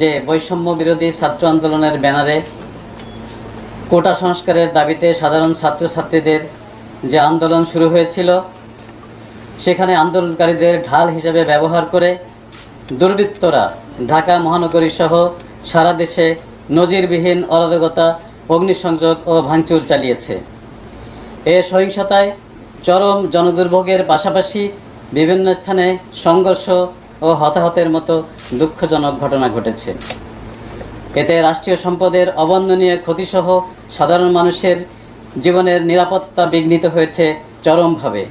যে বৈষম্য বিরোধী ছাত্র আন্দোলনের ব্যানারে কোটা সংস্কারের দাবিতে সাধারণ ছাত্রছাত্রীদের যে আন্দোলন শুরু হয়েছিল, সেখানে আন্দোলনকারীদের ঢাল হিসেবে ব্যবহার করে দুর্বৃত্তরা ঢাকা মহানগরী সহ সারা দেশে নজিরবিহীন অরাজকতা, অগ্নিসংযোগ ও ভাঙচুর চালিয়েছে। এ সহিংসতায় চরম জনদুর্ভোগের পাশাপাশি বিভিন্ন স্থানে সংঘর্ষ ও হতাহতের মতো দুঃখজনক ঘটনা ঘটেছে। এতে রাষ্ট্রীয় সম্পদের অবর্ণনীয় ক্ষতিসহ সাধারণ মানুষের জীবনের নিরাপত্তা বিঘ্নিত হয়েছে চরমভাবে।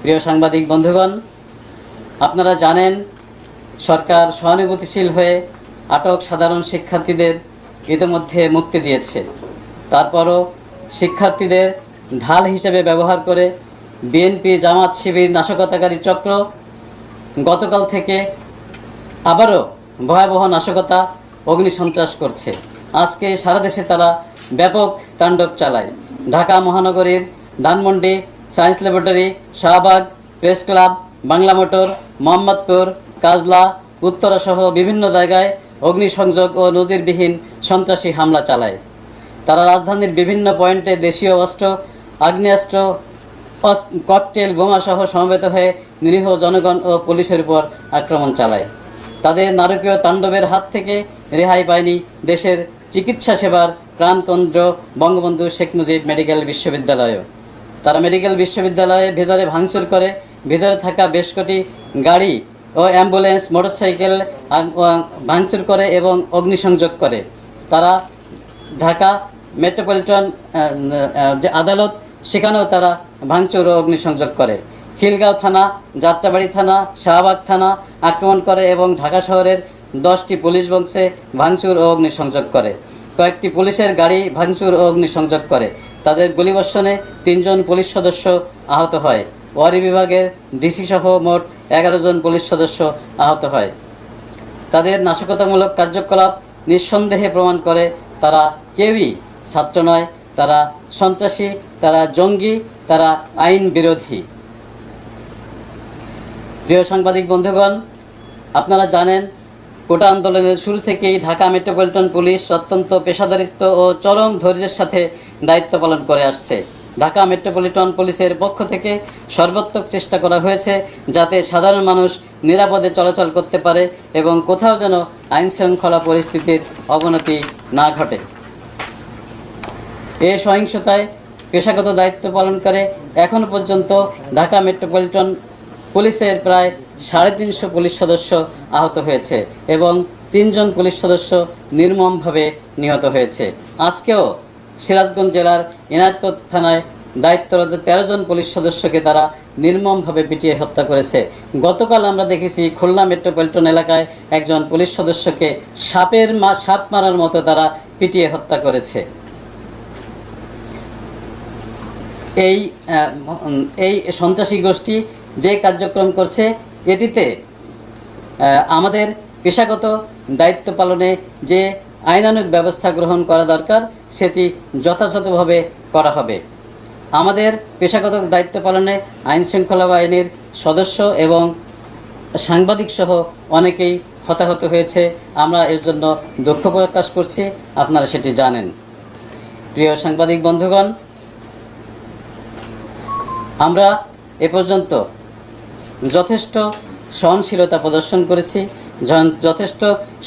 প্রিয় সাংবাদিক বন্ধুগণ, আপনারা জানেন সরকার সহানুভূতিশীল হয়ে আটক সাধারণ শিক্ষার্থীদের ইতিমধ্যে মুক্তি দিয়েছে। তারপরও শিক্ষার্থীদের ঢাল হিসেবে ব্যবহার করে বিএনপি জামাত শিবির নাশকতাকারী চক্র গতকাল থেকে আবারও ভয়াবহ নাশকতা, অগ্নিসন্ত্রাস করছে। আজকে সারা দেশে তারা ব্যাপক তাণ্ডব চালায়। ঢাকা মহানগরীর Dhanmondi, science laboratory, Shahbag, press club, Bangla Motor, Mohammadpur, Kajla, Uttara সহ বিভিন্ন জায়গায় অগ্নিসংযোগ ও নজিরবিহীন সন্ত্রাসী হামলা চালায়। তারা রাজধানীর বিভিন্ন পয়েন্টে দেশীয় অস্ত্র, আগ্নেয়াস্ত্র, ককটেল বোমাসহ সমবেত হয়ে নিরীহ জনগণ ও পুলিশের উপর আক্রমণ চালায়। তাদের নারকীয় তাণ্ডবের হাত থেকে রেহাই পায়নি দেশের চিকিৎসা সেবার প্রাণকেন্দ্র বঙ্গবন্ধু শেখ মুজিব মেডিকেল বিশ্ববিদ্যালয়ও। তারা মেডিকেল বিশ্ববিদ্যালয়ে ভেতরে ভাঙচুর করে, ভেতরে থাকা বেশ কটি গাড়ি ও অ্যাম্বুলেন্স, মোটরসাইকেল ভাঙচুর করে এবং অগ্নিসংযোগ করে। তারা ঢাকা মেট্রোপলিটন যে আদালত, সেখানেও তারা ভাঙচুর ও অগ্নিসংযোগ করে। খিলগাঁও থানা, যাত্রাবাড়ি থানা, শাহবাগ থানা আক্রমণ করে এবং ঢাকা শহরের 10টি পুলিশ বক্সে ভাঙচুর ও অগ্নিসংযোগ করে। কয়েকটি পুলিশের গাড়ি ভাঙচুর ও অগ্নিসংযোগ করে। তাদের গুলিবর্ষণে 3 জন পুলিশ সদস্য আহত হয়। ওয়ারি বিভাগের ডিসি সহ মোট 11 জন পুলিশ সদস্য আহত হয়। তাদের নাশকতামূলক কার্যকলাপ নিঃসন্দেহে প্রমাণ করে তারা কেউই ছাত্র নয়, তারা সন্ত্রাসী, তারা জঙ্গি, তারা আইন বিরোধী। প্রিয় সাংবাদিক বন্ধুগণ, আপনারা জানেন কোটা আন্দোলনের শুরু থেকেই ঢাকা মেট্রোপলিটন পুলিশ অত্যন্ত পেশাদারিত্ব ও চরম ধৈর্যের সাথে দায়িত্ব পালন করে আসছে। ঢাকা মেট্রোপলিটন পুলিশের পক্ষ থেকে সর্বাত্মক চেষ্টা করা হয়েছে যাতে সাধারণ মানুষ নিরাপদে চলাচল করতে পারে এবং কোথাও যেন আইন শৃঙ্খলা পরিস্থিতির অবনতি না ঘটে। এই সহিংসতায় পেশাগত দায়িত্ব পালন করে এখনও পর্যন্ত ঢাকা মেট্রোপলিটন পুলিশের প্রায় 350 পুলিশ সদস্য আহত হয়েছে এবং 3 জন পুলিশ সদস্য নির্মমভাবে নিহত হয়েছে। আজকেও সিরাজগঞ্জ জেলার এনায়েতপুর থানায় দায়িত্বরত 13 জন পুলিশ সদস্যকে তারা নির্মমভাবে পিটিয়ে হত্যা করেছে। গতকাল আমরা দেখেছি খুলনা মেট্রোপলিটন এলাকায় একজন পুলিশ সদস্যকে সাপ মারার মতো তারা পিটিয়ে হত্যা করেছে। এই সন্ত্রাসী গোষ্ঠী যে কার্যক্রম করছে, এটিতে আমাদের পেশাগত দায়িত্ব পালনে যে আইনানুগ ব্যবস্থা গ্রহণ করা দরকার, সেটি যথাযথভাবে করা হবে। আমাদের পেশাগত দায়িত্ব পালনে আইন শৃঙ্খলা বাহিনীর সদস্য এবং সাংবাদিক সহ অনেকেই হতাহত হয়েছে। আমরা এর জন্য দুঃখ প্রকাশ করছি, আপনারা সেটি জানেন। প্রিয় সাংবাদিক বন্ধুগণ, আমরা এ পর্যন্ত যথেষ্ট সহনশীলতা প্রদর্শন করেছি, যথেষ্ট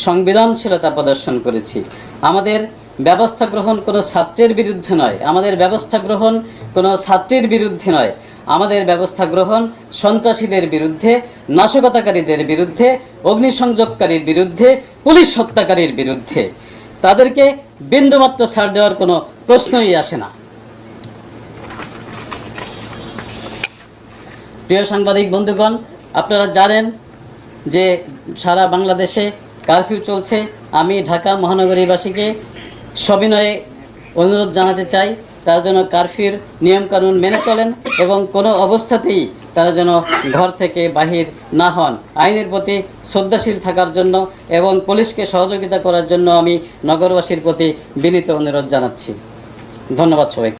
সংবেদনশীলতা প্রদর্শন করেছি। আমাদের ব্যবস্থা গ্রহণ কোনো ছাত্রের বিরুদ্ধে নয়, আমাদের ব্যবস্থা গ্রহণ কোনো ছাত্রীর বিরুদ্ধে নয়, আমাদের ব্যবস্থা গ্রহণ সন্ত্রাসীদের বিরুদ্ধে, নাশকতাকারীদের বিরুদ্ধে, অগ্নিসংযোগকারীর বিরুদ্ধে, পুলিশ হত্যাকারীর বিরুদ্ধে। তাদেরকে বিন্দুমাত্র ছাড় দেওয়ার কোনো প্রশ্নই আসে না। প্রিয় সাংবাদিক বন্ধুগণ, আপনারা জানেন যে সারা বাংলাদেশে কারফিউ চলছে। আমি ঢাকা মহানগরীবাসীকে সবিনয়ে অনুরোধ জানাতে চাই, তারা যেন কারফিউর নিয়মকানুন মেনে চলেন এবং কোনো অবস্থাতেই তারা যেন ঘর থেকে বাহির না হন। আইনের প্রতি শ্রদ্ধাশীল থাকার জন্য এবং পুলিশকে সহযোগিতা করার জন্য আমি নগরবাসীর প্রতি বিনীত অনুরোধ জানাচ্ছি। ধন্যবাদ সবাই।